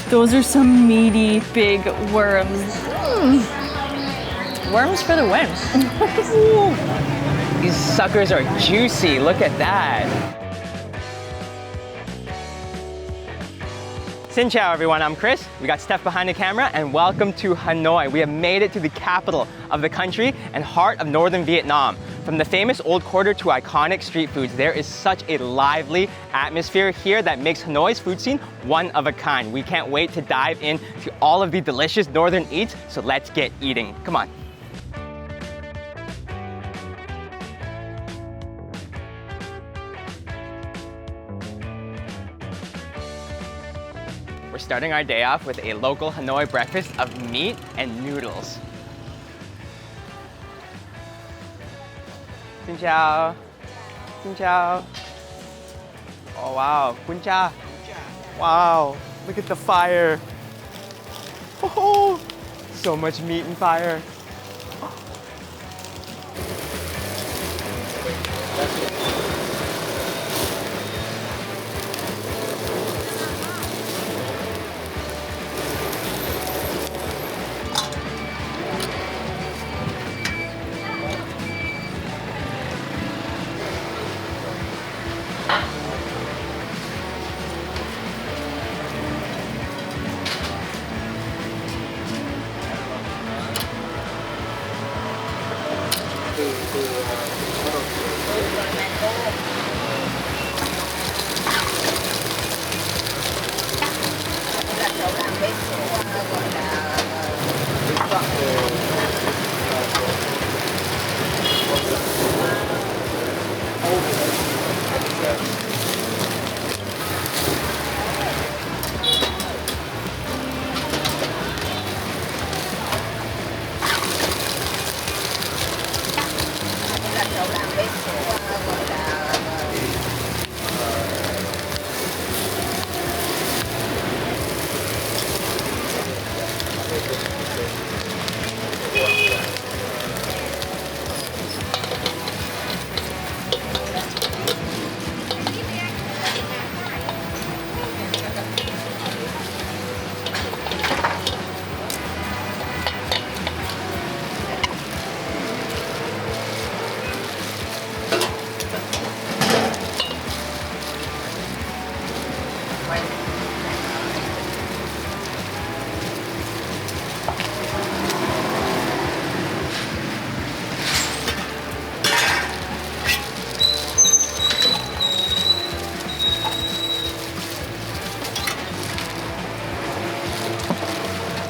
Those are some meaty, big worms. Worms for the win. These suckers are juicy. Look at that. Xin chào everyone, I'm Chris. We got Steph behind the camera and welcome to Hanoi. We have made it to the capital of the country and heart of northern Vietnam. From the famous old quarter to iconic street foods, there is such a lively atmosphere here that makes Hanoi's food scene one of a kind. We can't wait to dive into all of the delicious northern eats, so let's get eating. Come on. We're starting our day off with a local Hanoi breakfast of meat and noodles. Xin chào. Xin chào. Oh wow, Kun cha. Wow, look at the fire. Oh, so much meat and fire.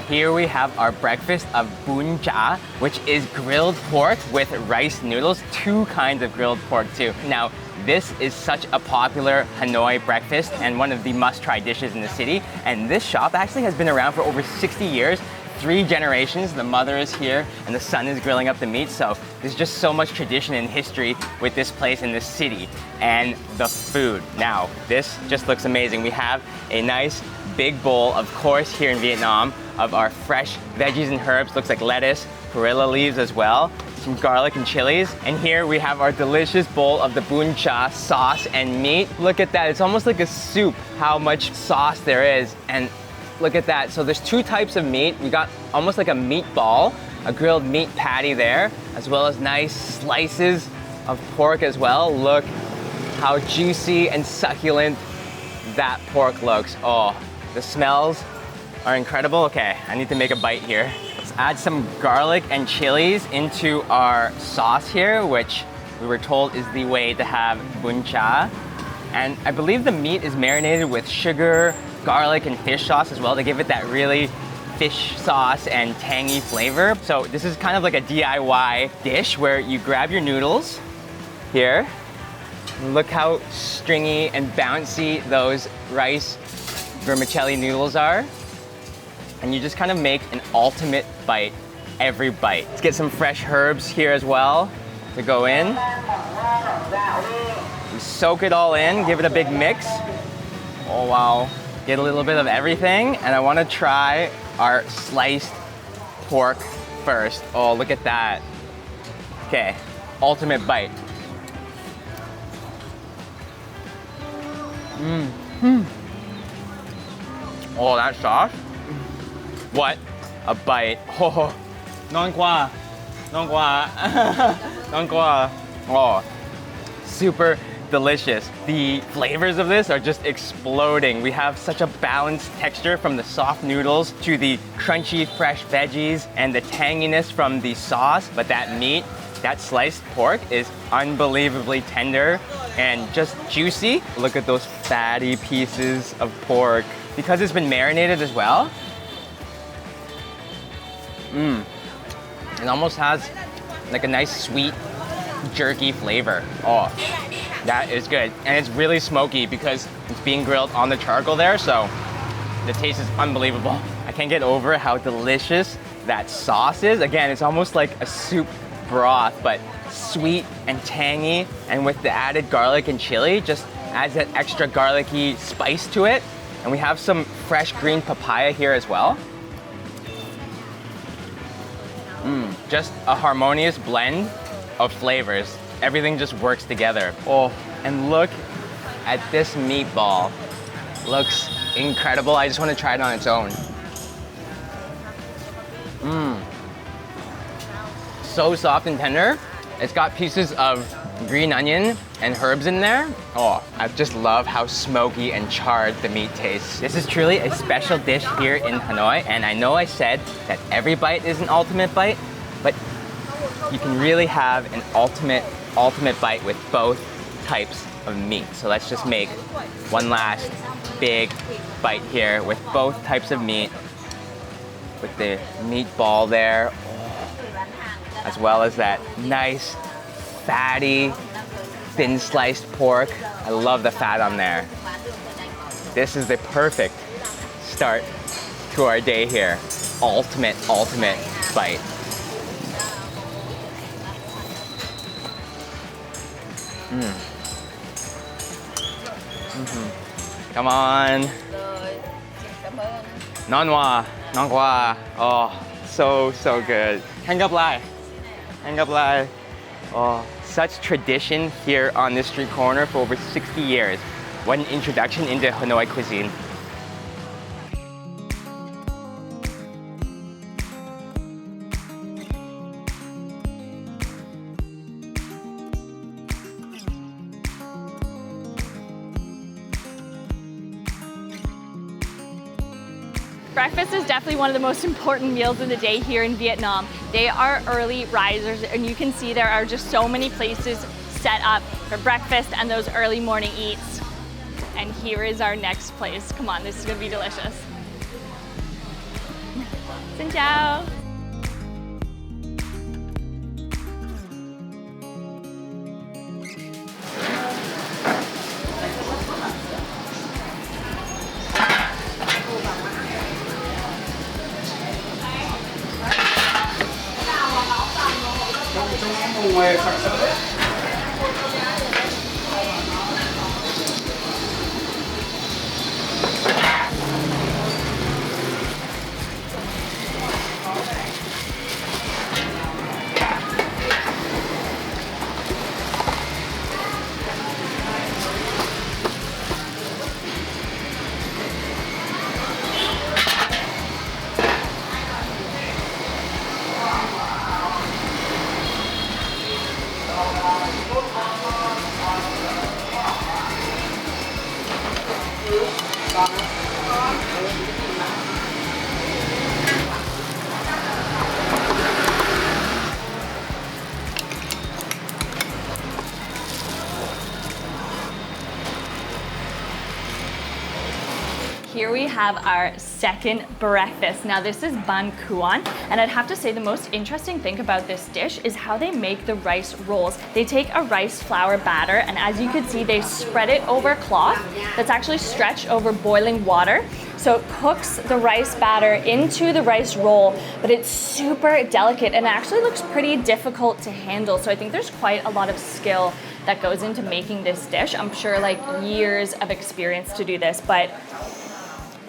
Here we have our breakfast of bún chả, which is grilled pork with rice noodles, two kinds of grilled pork too. Now, this is such a popular Hanoi breakfast and one of the must-try dishes in the city. And this shop actually has been around for over 60 years, 3 generations. The mother is here and the son is grilling up the meat. So there's just so much tradition and history with this place in this city and the food. Now, this just looks amazing. We have a nice big bowl, of course, here in Vietnam, of our fresh veggies and herbs. Looks like lettuce, perilla leaves as well, some garlic and chilies. And here we have our delicious bowl of the bún chả sauce and meat. Look at that, it's almost like a soup, how much sauce there is. And look at that, so there's 2 types of meat. We got almost like a meatball, a grilled meat patty there, as well as nice slices of pork as well. Look how juicy and succulent that pork looks. Oh, the smells are incredible. Okay, I need to make a bite here. Let's add some garlic and chilies into our sauce here, which we were told is the way to have bún chả. And I believe the meat is marinated with sugar, garlic, and fish sauce as well to give it that really fish sauce and tangy flavor. So this is kind of like a DIY dish where you grab your noodles here. Look how stringy and bouncy those rice vermicelli noodles are. And you just kind of make an ultimate bite every bite. Let's get some fresh herbs here as well to go in. You soak it all in, give it a big mix. Oh wow, get a little bit of everything. And I want to try our sliced pork first. Oh, look at that. Okay, ultimate bite. Oh, that sauce. What a bite. Oh, non qua. Non qua. Non qua. Oh, super delicious. The flavors of this are just exploding. We have such a balanced texture from the soft noodles to the crunchy fresh veggies and the tanginess from the sauce. But that meat, that sliced pork is unbelievably tender and just juicy. Look at those fatty pieces of pork. Because it's been marinated as well, it almost has like a nice sweet jerky flavor. Oh, that is good. And it's really smoky because it's being grilled on the charcoal there, so the taste is unbelievable. I can't get over how delicious that sauce is. Again, it's almost like a soup broth, but sweet and tangy, and with the added garlic and chili, just adds that extra garlicky spice to it. And we have some fresh green papaya here as well. Just a harmonious blend of flavors. Everything just works together. Oh, and look at this meatball. Looks incredible. I just want to try it on its own. So soft and tender. It's got pieces of green onion and herbs in there. Oh, I just love how smoky and charred the meat tastes. This is truly a special dish here in Hanoi, and I know I said that every bite is an ultimate bite, but you can really have an ultimate bite with both types of meat. So let's just make one last big bite here with both types of meat, with the meatball there, as well as that nice, fatty, thin sliced pork. I love the fat on there. This is the perfect start to our day here. Ultimate bite. Come on. Non hoa, non qua. Oh, so good. Hang up lai. Hang up lai. Oh, such tradition here on this street corner for over 60 years. What an introduction into Hanoi cuisine. Breakfast is definitely one of the most important meals of the day here in Vietnam. They are early risers, and you can see there are just so many places set up for breakfast and those early morning eats. And here is our next place. Come on, this is gonna be delicious. Xin chào. Here we have our second breakfast. Now this is banh cuon, and I'd have to say the most interesting thing about this dish is how they make the rice rolls. They take a rice flour batter, and as you can see, they spread it over cloth that's actually stretched over boiling water. So it cooks the rice batter into the rice roll, but it's super delicate and it actually looks pretty difficult to handle. So I think there's quite a lot of skill that goes into making this dish. I'm sure like years of experience to do this, but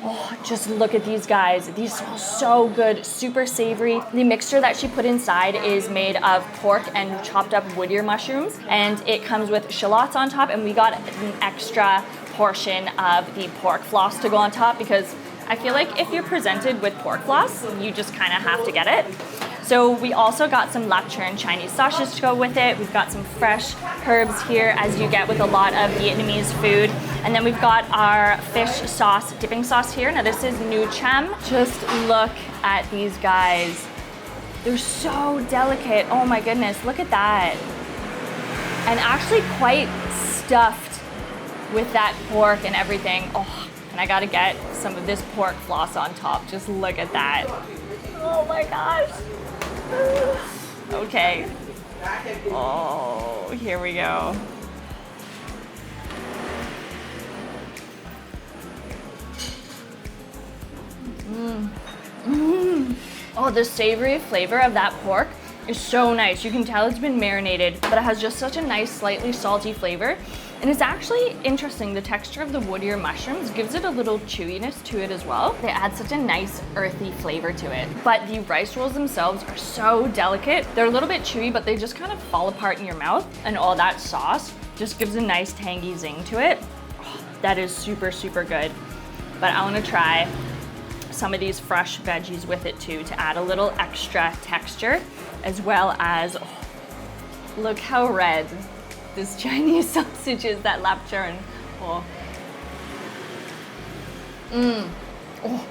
oh, just look at these guys. These smell so good, super savory. The mixture that she put inside is made of pork and chopped up wood ear mushrooms, and it comes with shallots on top, and we got an extra portion of the pork floss to go on top because I feel like if you're presented with pork floss, you just kind of have to get it. So we also got some lapchern Chinese sausage to go with it. We've got some fresh herbs here, as you get with a lot of Vietnamese food. And then we've got our fish sauce, dipping sauce here. Now this is Nu Cham. Just look at these guys. They're so delicate. Oh my goodness, look at that. And actually quite stuffed with that pork and everything. Oh, and I gotta get some of this pork floss on top. Just look at that. Oh my gosh. Okay. Oh, here we go. Oh, the savory flavor of that pork is so nice. You can tell it's been marinated, but it has just such a nice, slightly salty flavor. And it's actually interesting, the texture of the woodier mushrooms gives it a little chewiness to it as well. They add such a nice earthy flavor to it. But the rice rolls themselves are so delicate. They're a little bit chewy, but they just kind of fall apart in your mouth. And all that sauce just gives a nice tangy zing to it. Oh, that is super, super good. But I want to try some of these fresh veggies with it too to add a little extra texture, as well as, oh, look how red this Chinese sausage is, that lapchern. Oh. Oh.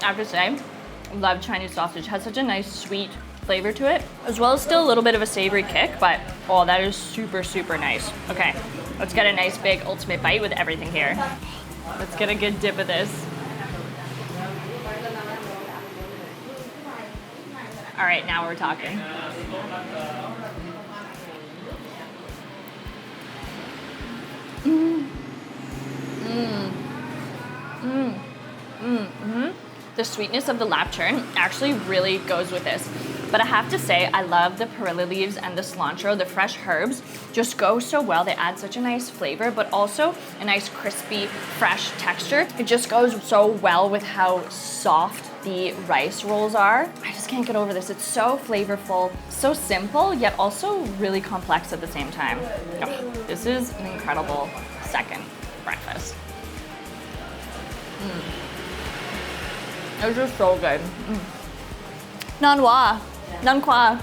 I have to say, I love Chinese sausage. It has such a nice sweet flavor to it, as well as still a little bit of a savory kick, but oh, that is super, super nice. Okay, let's get a nice big ultimate bite with everything here. Let's get a good dip of this. All right, now we're talking. The sweetness of the lapchern actually really goes with this. But I have to say, I love the perilla leaves and the cilantro, the fresh herbs, just go so well. They add such a nice flavor, but also a nice crispy, fresh texture. It just goes so well with how soft the rice rolls are. I just can't get over this. It's so flavorful, so simple, yet also really complex at the same time. Oh, this is an incredible second breakfast. It's just so good. Nan hua, nan qua.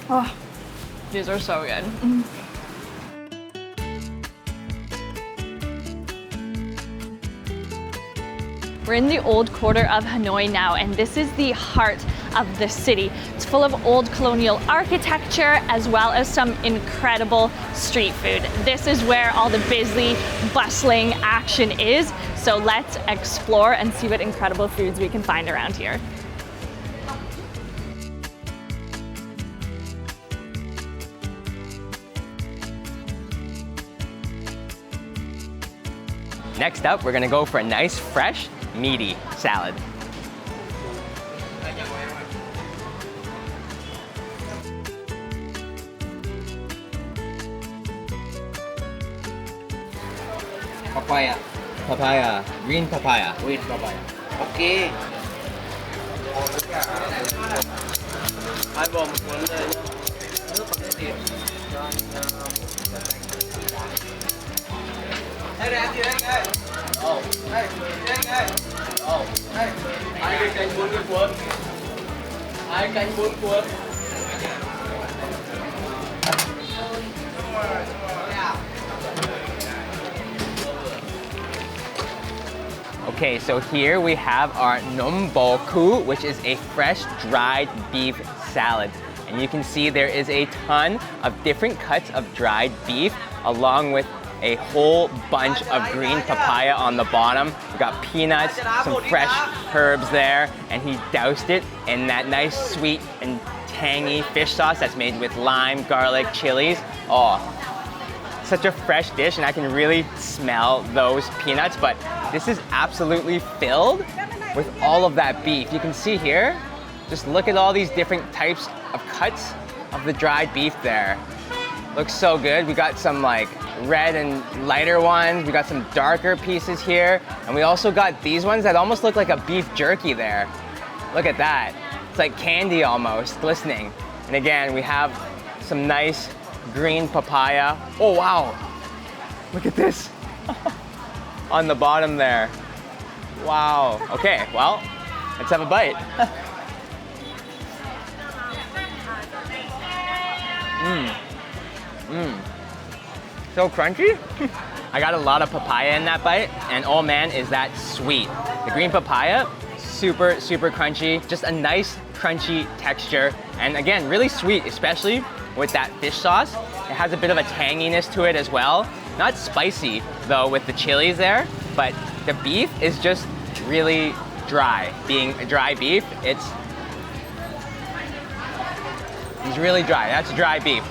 Oh, these are so good. We're in the old quarter of Hanoi now, and this is the heart of the city. It's full of old colonial architecture as well as some incredible street food. This is where all the busy, bustling action is. So let's explore and see what incredible foods we can find around here. Next up, we're gonna go for a nice, fresh, meaty salad. Papaya. Papaya, green papaya. Green papaya. Okay. Hai bò một cuốn này nhá. Nước bằng thịt. Đây đây chị anh ơi. Ồ, đây, chị anh ơi. Ồ, đây. Hai cái cánh 4 cái cuốn. Hai cánh 4 cuốn. Okay, so here we have our nom bo ku, which is a fresh dried beef salad. And you can see there is a ton of different cuts of dried beef, along with a whole bunch of green papaya on the bottom. We got peanuts, some fresh herbs there, and he doused it in that nice sweet and tangy fish sauce that's made with lime, garlic, chilies. Oh, such a fresh dish, and I can really smell those peanuts, but this is absolutely filled with all of that beef. You can see here, just look at all these different types of cuts of the dried beef there. Looks so good. We got some like red and lighter ones. We got some darker pieces here. And we also got these ones that almost look like a beef jerky there. Look at that. It's like candy almost, glistening. And again, we have some nice green papaya. Oh wow, look at this. on the bottom there. Wow. Okay, well, let's have a bite. So crunchy. I got a lot of papaya in that bite, and oh man, is that sweet. The green papaya, super, super crunchy. Just a nice crunchy texture. And again, really sweet, especially with that fish sauce. It has a bit of a tanginess to it as well. Not spicy though with the chilies there, but the beef is just really dry. Being a dry beef, it's really dry. That's dry beef.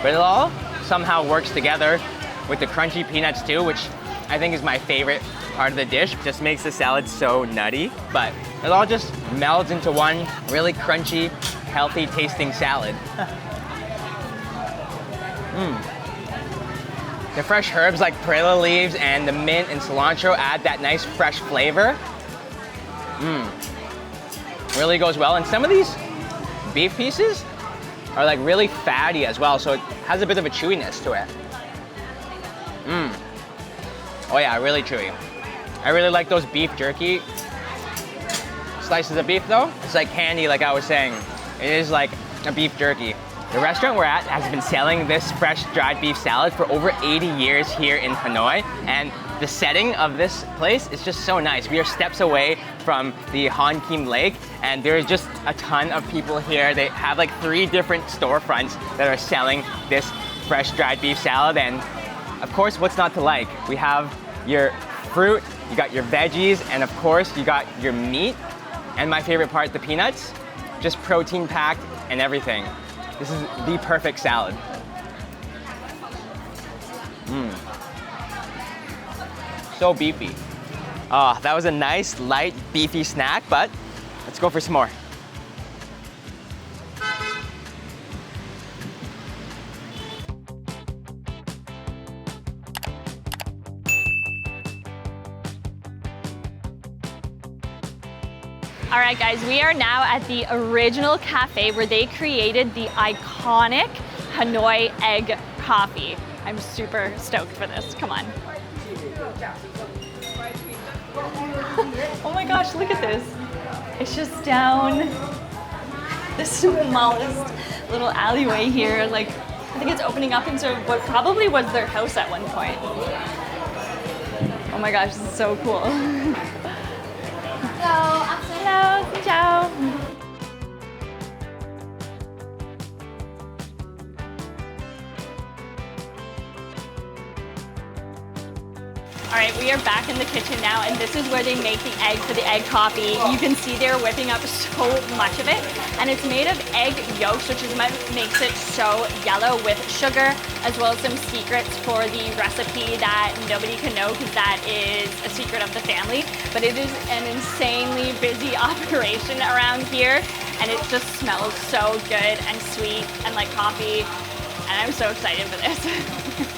But it all somehow works together with the crunchy peanuts too, which I think is my favorite part of the dish. Just makes the salad so nutty, but it all just melds into one really crunchy, healthy tasting salad. The fresh herbs like perilla leaves and the mint and cilantro add that nice fresh flavor. Really goes well. And some of these beef pieces are like really fatty as well, so it has a bit of a chewiness to it. Oh yeah, really chewy. I really like those beef jerky slices of beef though. It's like candy, like I was saying. It is like a beef jerky. The restaurant we're at has been selling this fresh dried beef salad for over 80 years here in Hanoi, and the setting of this place is just so nice. We are steps away from the Han Kim Lake, and there's just a ton of people here. They have like 3 different storefronts that are selling this fresh dried beef salad, and of course, what's not to like? We have your fruit, you got your veggies, and of course, you got your meat. And my favorite part, the peanuts, just protein packed and everything. This is the perfect salad. So beefy. Oh, that was a nice, light, beefy snack, but let's go for some more. All right, guys, we are now at the original cafe where they created the iconic Hanoi egg coffee. I'm super stoked for this. Come on. Oh my gosh, look at this. It's just down the smallest little alleyway here. Like, I think it's opening up into what probably was their house at one point. Oh my gosh, this is so cool. Hello, xin chào. All right, we are back in the kitchen now, and this is where they make the egg for the egg coffee. You can see they're whipping up so much of it, and it's made of egg yolks, which is what makes it so yellow, with sugar, as well as some secrets for the recipe that nobody can know because that is a secret of the family. But it is an insanely busy operation around here, and it just smells so good and sweet and like coffee, and I'm so excited for this.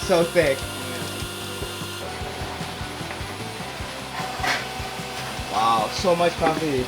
So thick. Wow, so much coffee.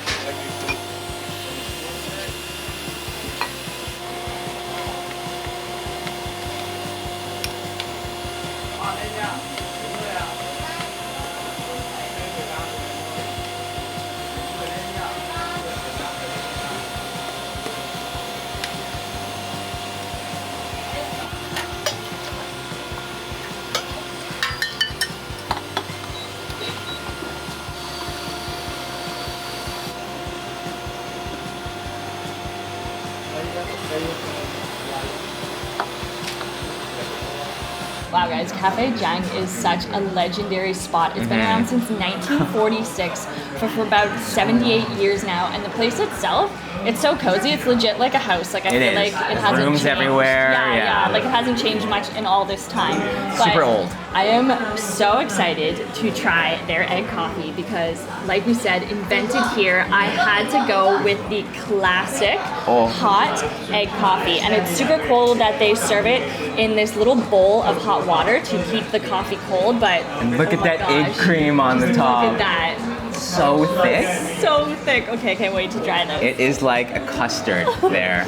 Wow, guys, Cafe Jiang is such a legendary spot. It's been around since 1946 for about 78 years now, and the place itself It's so cozy. It's legit like a house. Like I It feel is. like it There's hasn't rooms changed. everywhere, yeah. Like it hasn't changed much in all this time. But Super old. I am so excited to try their egg coffee because, like we said, invented here. I had to go with the classic hot egg coffee, and it's super cool that they serve it in this little bowl of hot water to keep the coffee cold. But And look oh at my that egg gosh, cream on the just top. Look at that. So thick. So thick. Okay, I can't wait to try this. It is like a custard there.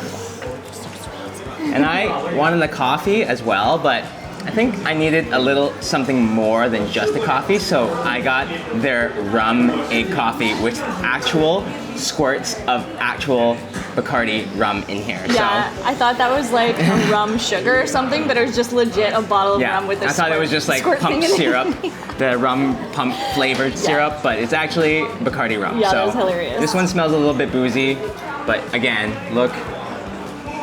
And I wanted a coffee as well, but I think I needed a little something more than just a coffee, so I got their rum egg coffee with actual squirts of actual Bacardi rum in here. Yeah, I thought that was like a rum sugar or something, but it was just legit a bottle of Yeah, rum with a I thought it was just like squirt pump thing in it. syrup, the rum pump flavored syrup, but it's actually Bacardi rum. Yeah, so that's hilarious. This one smells a little bit boozy, but again, look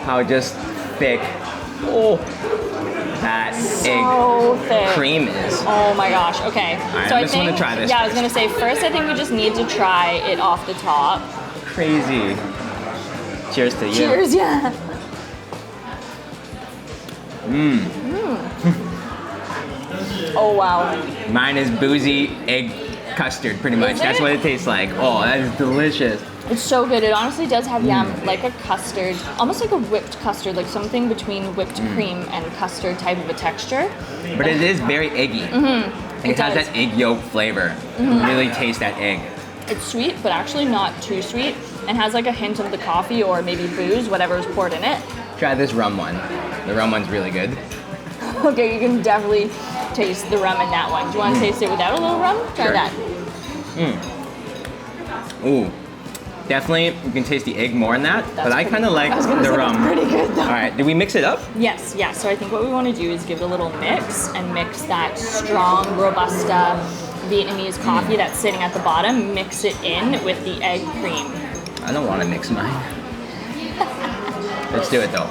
how just thick. Oh, that So egg thick. cream is. Oh my gosh. Okay. right, so I I just think wanna try this Yeah, I was first. gonna say first. I think we just need to try it off the top. Crazy. Cheers to you. Cheers. Yeah. Oh wow. Mine is boozy egg custard, pretty much. Is That's it? what it tastes like. Oh, that is delicious. It's so good. It honestly does have like a custard, almost like a whipped custard, like something between whipped cream and custard type of a texture. But it is very eggy. It It has does. that egg yolk flavor. You really taste that egg. It's sweet, but actually not too sweet, and has like a hint of the coffee or maybe booze, whatever is poured in it. Try this rum one. The rum one's really good. Okay, you can definitely taste the rum in that one. Do you want to taste it without a little rum? Try Sure. that. Ooh, definitely you can taste the egg more in that, but I kind of like I was gonna the say rum. that's pretty good though. All right, did we mix it up? Yes, yeah. So I think what we want to do is give it a little mix and mix that strong Robusta Vietnamese coffee that's sitting at the bottom, mix it in with the egg cream. I don't want to mix mine. Let's do it though.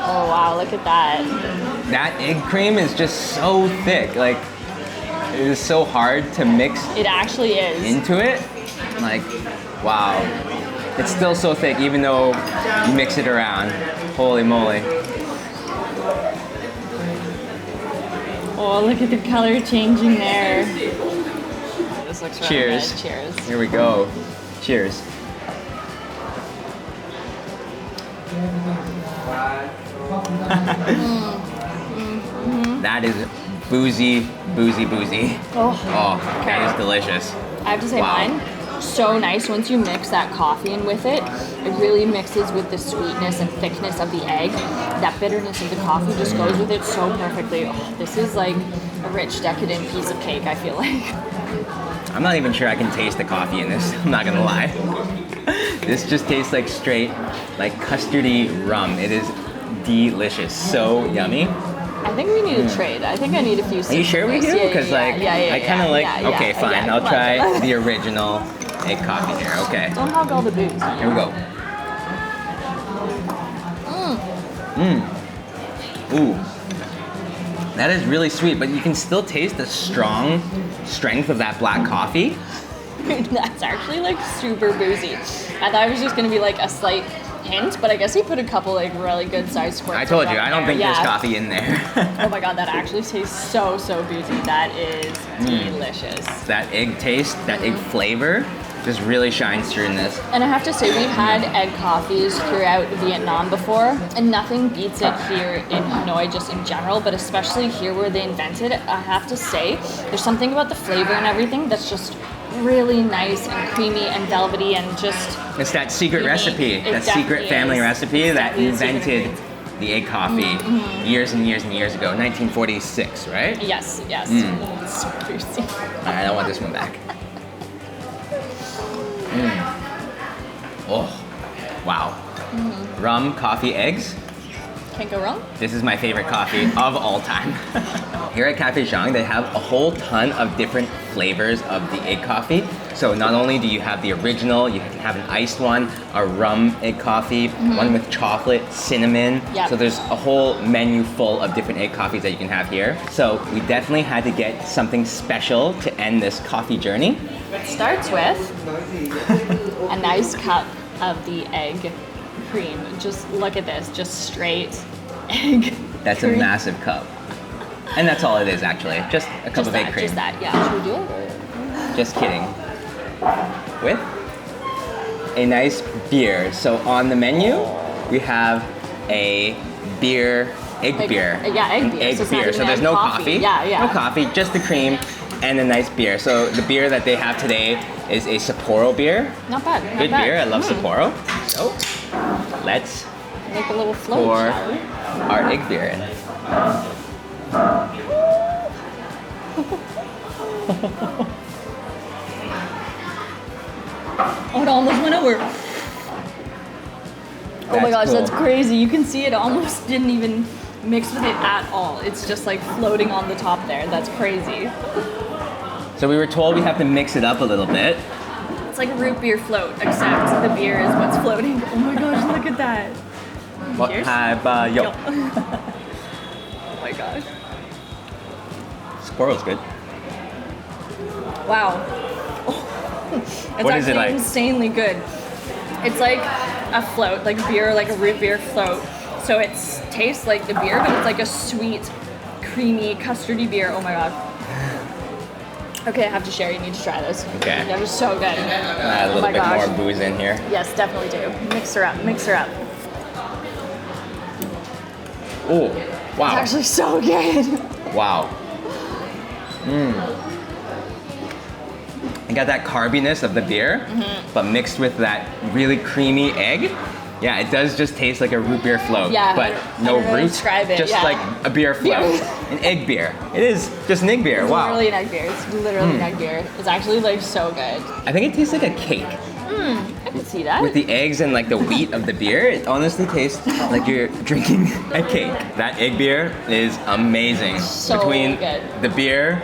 Oh wow, look at that. That egg cream is just so thick. Like, it is so hard to mix It actually is. into it. Like, wow. It's still so thick even though you mix it around. Holy moly. Oh, look at the color changing there. This looks really Cheers. good. Cheers. Here we go. Cheers. That is boozy, boozy, boozy. Oh, Oh, that is delicious. I have to say Wow. mine, so nice once you mix that coffee in with it. It really mixes with the sweetness and thickness of the egg. That bitterness of the coffee just goes with it so perfectly. Oh, this is like a rich, decadent piece of cake, I feel like. I'm not even sure I can taste the coffee in this. I'm not gonna lie. This just tastes like straight, like custardy rum. It is delicious. So yummy. I think we need to trade. I think I need a few sips. Are you sure of we this. do? Yeah, Because like, I kind of like. Okay, fine. yeah, I'll come on. try the original egg coffee here. Okay. Don't hog all the booze. Here we go. Ooh. That is really sweet, but you can still taste the strong strength of that black coffee. That's actually like super boozy. I thought it was just gonna be like a slight hint, but I guess he put a couple like really good sized squirts. I told of you, rum I don't there. think there's Yeah. coffee in there. Oh my god, that actually tastes so boozy. That is delicious. That egg taste, that egg flavor, just really shines through in this. And I have to say, we've had egg coffees throughout Vietnam before, and nothing beats it here in Hanoi just in general, but especially here where they invented it. I have to say, there's something about the flavor and everything that's just really nice and creamy and velvety and just It's that secret unique. recipe, It that secret definitely family is. recipe It's that definitely a secret invented ingredient. the egg coffee years and years and years ago, 1946, right? Yes. It's so juicy. All right, I want this one back. Oh, wow. Rum, coffee, eggs. Can't go wrong. This is my favorite coffee of all time. Here at Cafe Zhang, they have a whole ton of different flavors of the egg coffee. So not only do you have the original, you can have an iced one, a rum egg coffee, one with chocolate, cinnamon. Yep. So there's a whole menu full of different egg coffees that you can have here. So we definitely had to get something special to end this coffee journey. It starts with a nice cup of the egg cream. Just look at this, just straight egg That's cream. a massive cup. And that's all it is actually. Just a cup Just of egg that, cream. just that, yeah. Should we do it? Just kidding. With a nice beer. So on the menu, we have a beer, egg beer. Yeah, egg beer. Egg So it's not beer. even So there's egg no coffee. coffee. Yeah, yeah. No coffee, just the cream and a nice beer. So the beer that they have today is a Sapporo beer. Not bad, not Good bad. beer. I love Sapporo. So let's Make a little float, pour shall we? our egg beer in. Oh, it almost went over. Oh my gosh, cool. that's crazy. You can see it almost didn't even mix with it at all. It's just like floating on the top there. That's crazy. So we were told we have to mix it up a little bit. It's like a root beer float, except the beer is what's floating. Oh my gosh, look at that. Cheers. Yo. Oh my gosh. Sapporo's good. Wow. It's What is it actually like? insanely good. It's like a float, like beer, like a root beer float. So it tastes like the beer, but it's like a sweet, creamy, custardy beer. Oh my god. Okay, I have to share. You need to try this. Okay. Yeah, it's so good. Add a Oh little my bit gosh. more booze in here. Yes, definitely do. Mix her up, mix her up. Oh, wow. It's actually so good. Wow. I got that carbiness of the beer, but mixed with that really creamy egg. Yeah, it does just taste like a root beer float, Yeah, but I no don't know how to root, describe it, just yeah. like a beer float, an egg beer. It is just an egg beer. It's Wow. literally an egg beer. It's literally an egg beer. It's actually like so good. I think it tastes like a cake. I can see that. With the eggs and like the wheat of the beer, it honestly tastes like you're drinking a cake. That egg beer is amazing. So Between good. the beer,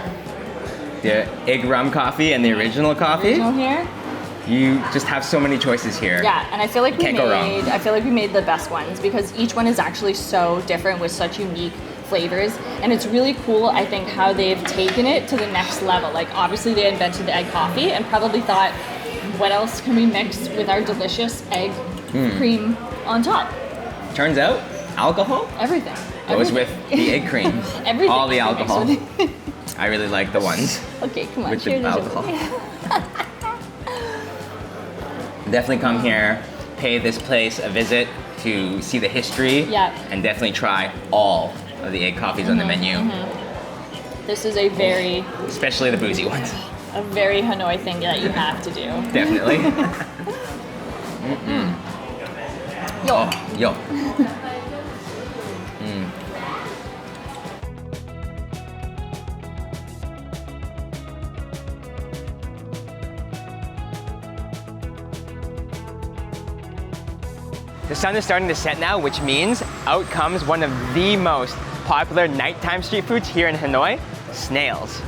the egg rum coffee, and the original coffee, Original here. you just have so many choices here. Yeah, and I feel like Can't go wrong. I feel like we made the best ones because each one is actually so different with such unique flavors, and it's really cool. I think how they've taken it to the next level. Like obviously they invented the egg coffee and probably thought, what else can we mix with our delicious egg cream on top? Turns out, alcohol Everything. goes Everything. with the egg cream. Everything. All the is mixed alcohol. with it. I really like the ones Okay, come on. with the share this alcohol. with me. Definitely come here, pay this place a visit to see the history, Yeah. and definitely try all of the egg coffees on the menu, This is a very especially the boozy ones. Hanoi thing that you have to do. Definitely. Yo. Oh, yo. The sun is starting to set now, which means out comes one of the most popular nighttime street foods here in Hanoi, snails.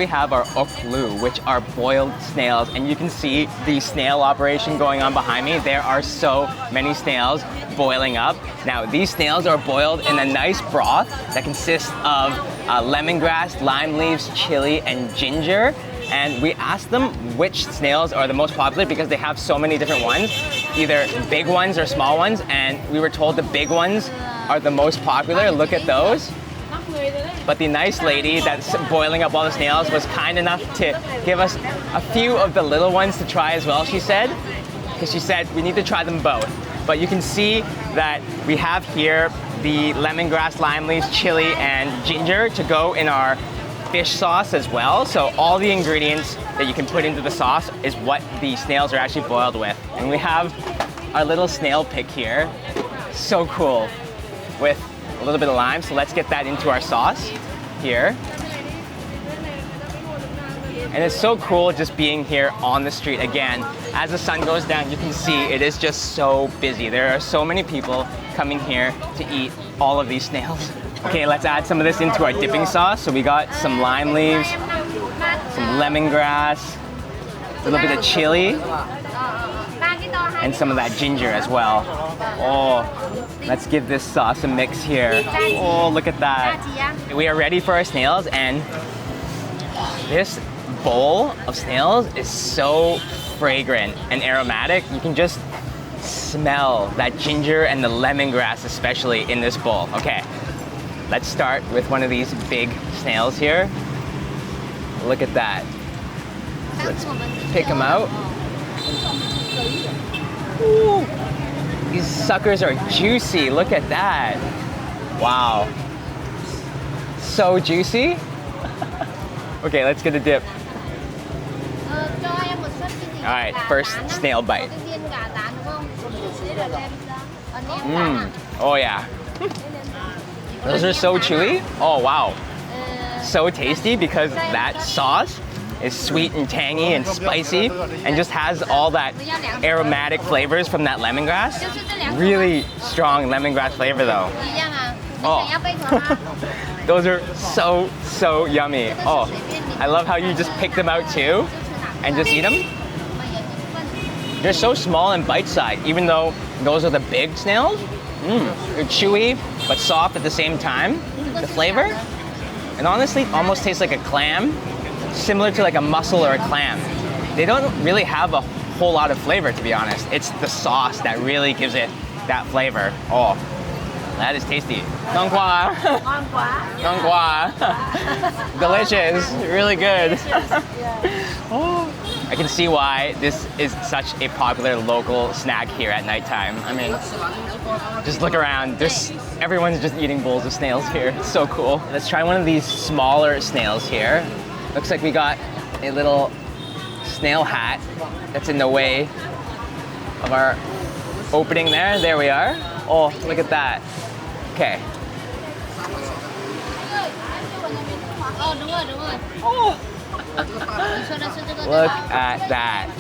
we have our oklu, which are boiled snails. And you can see the snail operation going on behind me. There are so many snails boiling up. Now, these snails are boiled in a nice broth that consists of lemongrass, lime leaves, chili, and ginger. And we asked them which snails are the most popular because they have so many different ones, either big ones or small ones. And we were told the big ones are the most popular. Look at those. But the nice lady that's boiling up all the snails was kind enough to give us a few of the little ones to try as well, she said. Because she said we need to try them both. But you can see that we have here the lemongrass, lime leaves, chili, and ginger to go in our fish sauce as well. So all the ingredients that you can put into the sauce is what the snails are actually boiled with. And we have our little snail pick here. So cool. With a little bit of lime. So let's get that into our sauce here. And it's so cool just being here on the street again. As the sun goes down, you can see it is just so busy. There are so many people coming here to eat all of these snails. Okay, let's add some of this into our dipping sauce. So we got some lime leaves, some lemongrass, a little bit of chili, and some of that ginger as well. Oh, let's give this sauce a mix here. Oh, look at that. We are ready for our snails, and this bowl of snails is so fragrant and aromatic. You can just smell that ginger and the lemongrass especially in this bowl. Okay, let's start with one of these big snails here. Look at that. Let's pick them out. Ooh, these suckers are juicy. Look at that. Wow. So juicy. Okay, let's get a dip. All right, first snail bite. Oh yeah. Those are so chewy. Oh wow. So tasty because that sauce is sweet and tangy and spicy and just has all that aromatic flavors from that lemongrass. Really strong lemongrass flavor though. Oh. Those are so yummy. Oh, I love how you just pick them out too and just eat them. They're so small and bite-sized, even though those are the big snails. They're chewy, but soft at the same time. The flavor, and honestly, almost tastes like a clam, similar to like a mussel or a clam. They don't really have a whole lot of flavor, to be honest. It's the sauce that really gives it that flavor. Oh, that is tasty. Ngon qua. Ngon qua. Delicious, really good. Oh. I can see why this is such a popular local snack here at nighttime. I mean, just look around. Everyone's just eating bowls of snails here. It's so cool. Let's try one of these smaller snails here. Looks like we got a little snail hat that's in the way of our opening there. There we are. Oh, look at that. Okay. Oh. Look at that.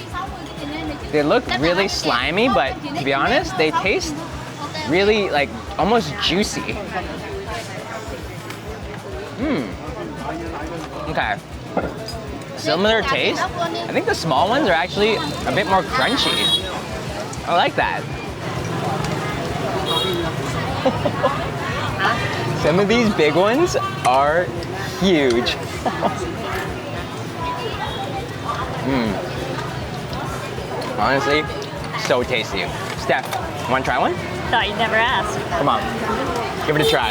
They look really slimy, but to be honest, they taste really like almost juicy. Okay. Similar taste. I think the small ones are actually a bit more crunchy. I like that. Some of these big ones are huge. Honestly, so tasty. Steph, want to try one? Thought you'd never ask. Come on, give it a try.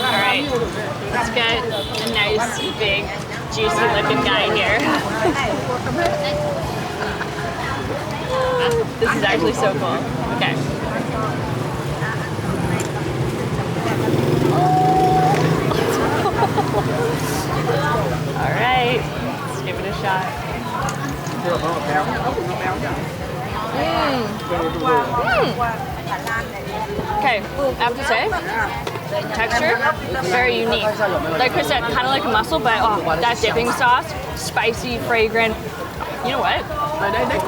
All right, let's get a nice, big, juicy looking guy here. This is actually so cool. Okay. All right, let's give it a shot. Okay, I have to say, texture, very unique. Like Chris said, kind of like a mussel, but that dipping sauce, spicy, fragrant. You know what?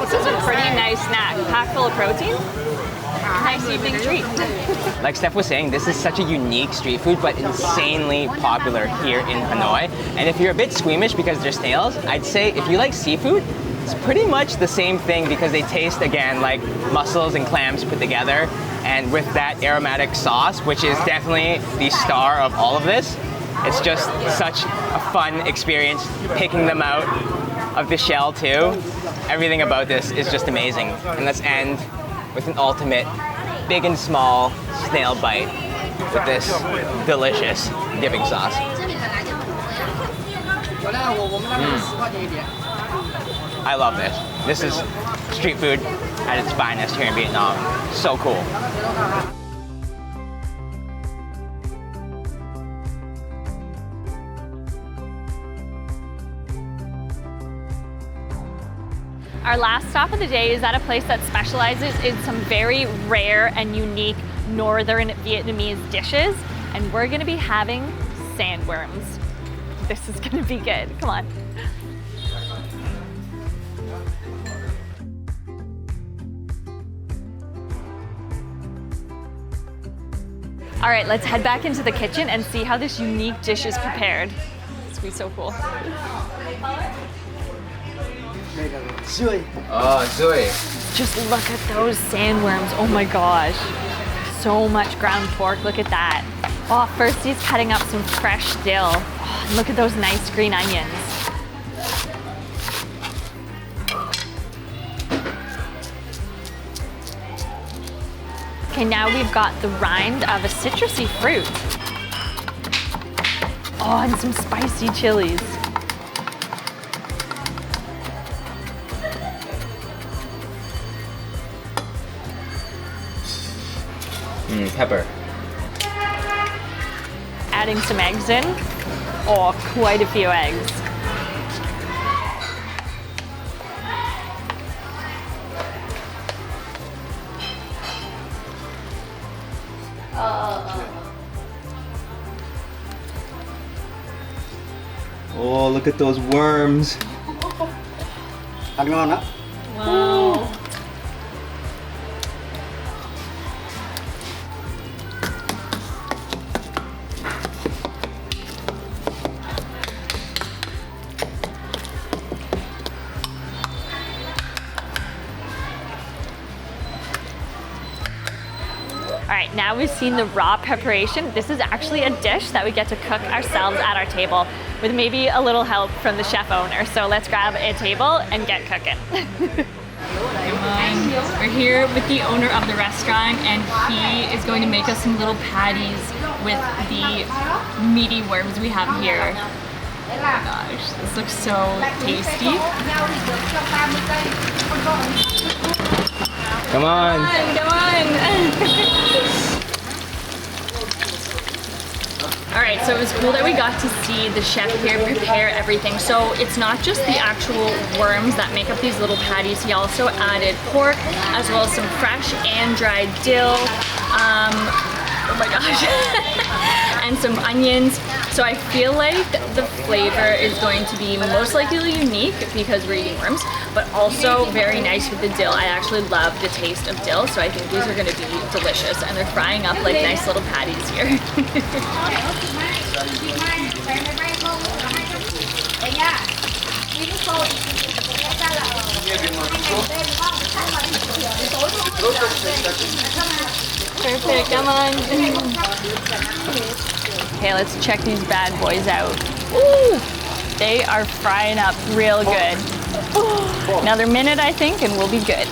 This is a pretty nice snack, packed full of protein. nice evening treat. Like Steph was saying, this is such a unique street food, but insanely popular here in Hanoi. And if you're a bit squeamish because they're snails, I'd say if you like seafood, it's pretty much the same thing because they taste, again, like mussels and clams put together. And with that aromatic sauce, which is definitely the star of all of this, it's just such a fun experience picking them out of the shell too. Everything about this is just amazing. And let's end with an ultimate big and small snail bite with this delicious dipping sauce. I love this. This is street food at its finest here in Vietnam. So cool. Our last stop of the day is at a place that specializes in some very rare and unique northern Vietnamese dishes, and we're gonna be having sandworms. This is gonna be good, come on. All right, let's head back into the kitchen and see how this unique dish is prepared. It's gonna be so cool. Oh, Zoe. Just look at those sandworms. Oh my gosh. So much ground pork. Look at that. Oh, first he's cutting up some fresh dill. Oh, and look at those nice green onions. Okay, now we've got the rind of a citrusy fruit. Oh, and some spicy chilies. Pepper. Adding some eggs in. Oh, quite a few eggs. Oh, look at those worms. Ăn ngon á. Wow. All right, now we've seen the raw preparation. This is actually a dish that we get to cook ourselves at our table with maybe a little help from the chef owner. So let's grab a table and get cooking. We're here with the owner of the restaurant, and he is going to make us some little patties with the meaty worms we have here. Oh my gosh, this looks so tasty. Come on. Come on. All right, so it was cool that we got to see the chef here prepare everything. So it's not just the actual worms that make up these little patties. He also added pork, as well as some fresh and dried dill. Oh my gosh. And some onions. So I feel like the flavor is going to be most likely unique because we're eating worms, but also very nice with the dill. I actually love the taste of dill, so I think these are gonna be delicious. And they're frying up like nice little patties here. Perfect, come on. Okay, let's check these bad boys out. Ooh, they are frying up real good. Ooh, another minute, I think, and we'll be good.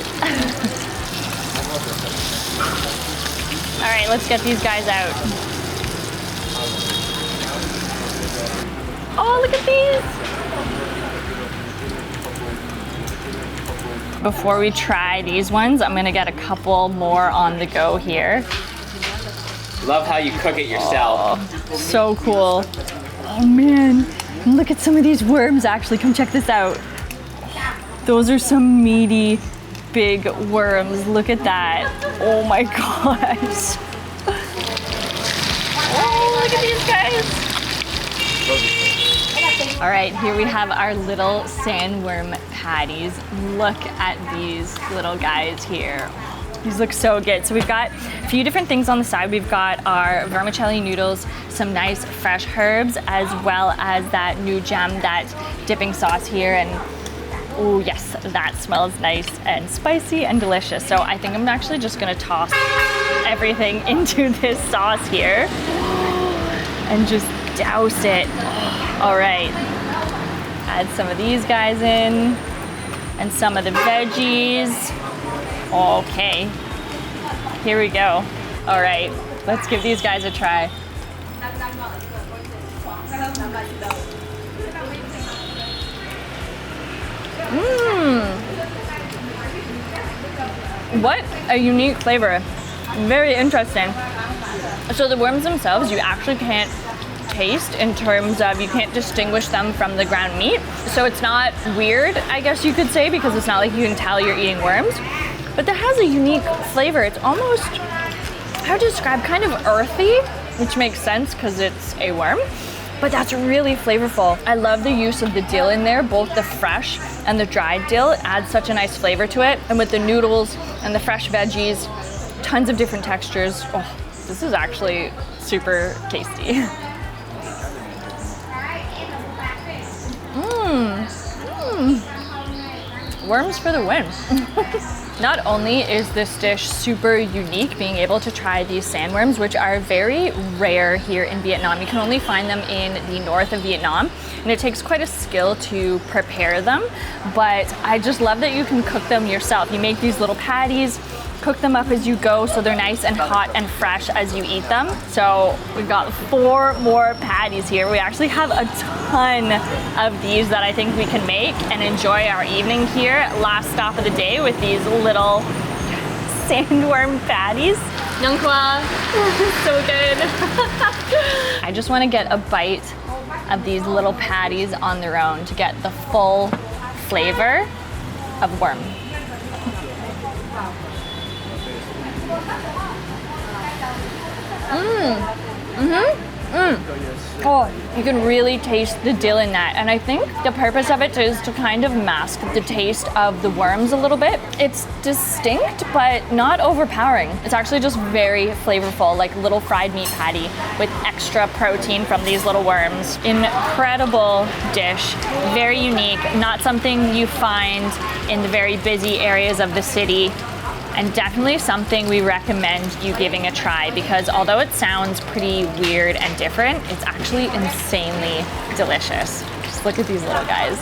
All right, let's get these guys out. Oh, look at these. Before we try these ones, I'm gonna get a couple more on the go here. Love how you cook it yourself. Oh, so cool. Oh man, look at some of these worms actually. Come check this out. Those are some meaty, big worms. Look at that. Oh my gosh. Oh, look at these guys. All right, here we have our little sandworm patties. Look at these little guys here. These look so good. So we've got a few different things on the side. We've got our vermicelli noodles, some nice fresh herbs, as well as that new jam, that dipping sauce here. And oh yes, that smells nice and spicy and delicious. So I think I'm actually just gonna toss everything into this sauce here and just douse it. All right, add some of these guys in and some of the veggies. Okay, here we go. All right, let's give these guys a try. What a unique flavor. Very interesting. So the worms themselves, you actually can't taste in terms of, you can't distinguish them from the ground meat. So it's not weird, I guess you could say, because it's not like you can tell you're eating worms. But that has a unique flavor. It's almost, how to describe, kind of earthy, which makes sense because it's a worm. But that's really flavorful. I love the use of the dill in there, both the fresh and the dried dill. It adds such a nice flavor to it. And with the noodles and the fresh veggies, tons of different textures. Oh, this is actually super tasty. Worms for the win. Not only is this dish super unique, being able to try these sandworms, which are very rare here in Vietnam. You can only find them in the north of Vietnam, and it takes quite a skill to prepare them, but I just love that you can cook them yourself. You make these little patties, cook them up as you go so they're nice and hot and fresh as you eat them. So we've got 4 more patties here. We actually have a ton of these that I think we can make and enjoy our evening here. Last stop of the day with these little sandworm patties. Nong Khoa, so good. I just want to get a bite of these little patties on their own to get the full flavor of worm. Oh, you can really taste the dill in that. And I think the purpose of it is to kind of mask the taste of the worms a little bit. It's distinct, but not overpowering. It's actually just very flavorful, like little fried meat patty with extra protein from these little worms. Incredible dish, very unique, not something you find in the very busy areas of the city. And definitely something we recommend you giving a try, because although it sounds pretty weird and different, it's actually insanely delicious. Just look at these little guys.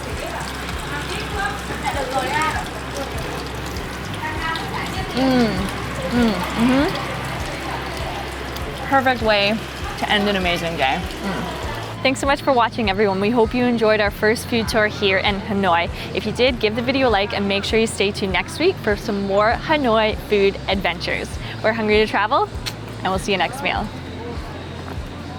Perfect way to end an amazing day. Thanks so much for watching, everyone. We hope you enjoyed our first food tour here in Hanoi. If you did, give the video a like and make sure you stay tuned next week for some more Hanoi food adventures. We're hungry to travel, and we'll see you next meal.